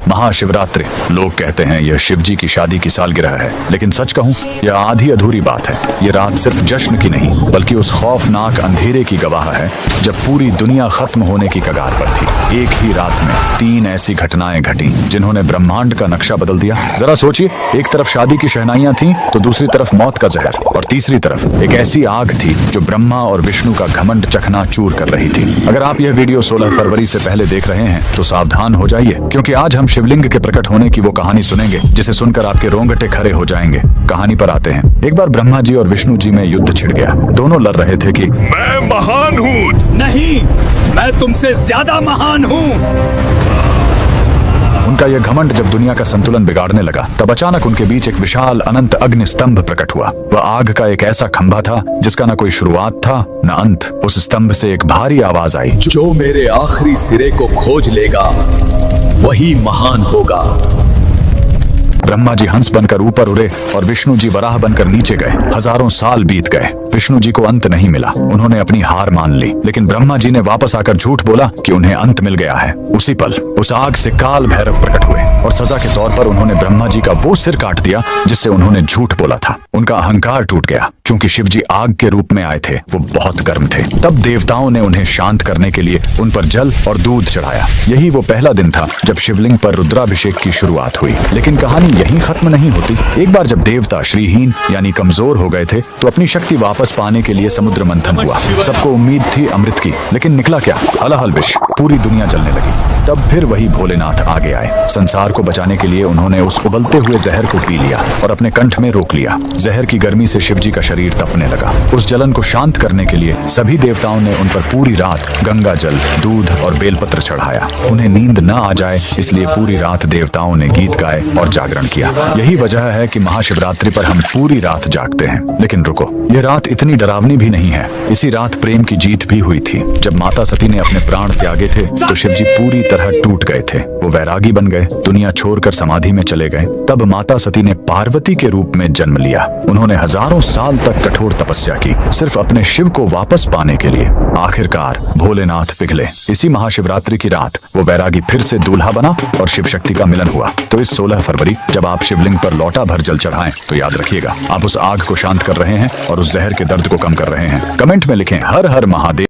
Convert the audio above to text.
महाशिवरात्रि। लोग कहते हैं यह शिव जी की शादी की सालगिरह है, लेकिन सच कहूं यह आधी अधूरी बात है। ये रात सिर्फ जश्न की नहीं बल्कि उस खौफनाक अंधेरे की गवाह है जब पूरी दुनिया खत्म होने की कगार पर थी। एक ही रात में 3 ऐसी घटनाएं घटी जिन्होंने ब्रह्मांड का नक्शा बदल दिया। जरा सोचिए, एक तरफ शादी की शहनाइयां थीं, तो दूसरी तरफ मौत का जहर, और तीसरी तरफ एक ऐसी आग थी जो ब्रह्मा और विष्णु का घमंड चकनाचूर कर रही थी। अगर आप यह वीडियो 16 फरवरी से पहले देख रहे हैं तो सावधान हो जाइए, क्योंकि आज हम शिवलिंग के प्रकट होने की वो कहानी सुनेंगे जिसे सुनकर आपके रोंगटे खड़े हो जाएंगे। कहानी पर आते हैं। एक बार ब्रह्मा जी और विष्णु जी में युद्ध छिड़ गया। दोनों लड़ रहे थे कि मैं महान हूँ। नहीं, मैं तुमसे ज्यादा महान हूँ। उनका यह घमंड जब दुनिया का संतुलन बिगाड़ने लगा, तब अचानक उनके बीच एक विशाल अनंत अग्नि स्तंभ प्रकट हुआ। वह आग का एक ऐसा खंभा था जिसका न कोई शुरुआत था न अंत। उस स्तंभ से एक भारी आवाज आई, जो मेरे आखिरी सिरे को खोज लेगा वही महान होगा। ब्रह्मा जी हंस बनकर ऊपर उड़े और विष्णु जी वराह बनकर नीचे गए। हजारों साल बीत गए, विष्णु जी को अंत नहीं मिला। उन्होंने अपनी हार मान ली, लेकिन ब्रह्मा जी ने वापस आकर झूठ बोला कि उन्हें अंत मिल गया है। उसी पल उस आग से काल भैरव प्रकट हुए और सजा के तौर पर उन्होंने ब्रह्मा जी का वो सिर काट दिया जिससे उन्होंने झूठ बोला था। उनका अहंकार टूट गया। चूंकि शिव जी आग के रूप में आए थे, वो बहुत गर्म थे। तब देवताओं ने उन्हें शांत करने के लिए उन पर जल और दूध चढ़ाया। यही वो पहला दिन था जब शिवलिंग पर रुद्राभिषेक की शुरुआत हुई। लेकिन कहानी यहीं खत्म नहीं होती। एक बार जब देवता श्रीहीन यानी कमजोर हो गए थे, तो अपनी शक्ति वापस पाने के लिए समुद्र मंथन हुआ। सबको उम्मीद थी अमृत की, लेकिन निकला क्या? हलाहल विष। पूरी दुनिया जलने लगी। तब फिर वही भोलेनाथ आगे आए। संसार को बचाने के लिए उन्होंने उस उबलते हुए जहर को पी लिया और अपने कंठ में रोक लिया। जहर की गर्मी से शिव जी का शरीर तपने लगा। उस जलन को शांत करने के लिए सभी देवताओं ने उन पर पूरी रात गंगा जल, दूध और बेलपत्र चढ़ाया। उन्हें नींद न आ जाए इसलिए पूरी रात देवताओं ने गीत गाए और जागरण किया। यही वजह है कि महाशिवरात्रि पर हम पूरी रात जागते हैं। लेकिन रुको, यह रात इतनी डरावनी भी नहीं है। इसी रात प्रेम की जीत भी हुई थी। जब माता सती ने अपने प्राण त्यागे थे तो शिव जी पूरी तरह टूट गए थे। वो वैरागी बन गए, दुनिया छोड़कर समाधि में चले गए। तब माता सती ने पार्वती के रूप में जन्म लिया। उन्होंने हजारों साल तक कठोर तपस्या की, सिर्फ अपने शिव को वापस पाने के लिए। आखिरकार भोलेनाथ पिघले। इसी महाशिवरात्रि की रात वो वैरागी फिर से दूल्हा बना और शिव शक्ति का मिलन हुआ। तो इस 16 फरवरी जब आप शिवलिंग पर लोटा भर जल चढ़ाएं, तो याद रखिएगा आप उस आग को शांत कर रहे हैं और उस जहर के दर्द को कम कर रहे हैं। कमेंट में लिखें हर हर महादेव।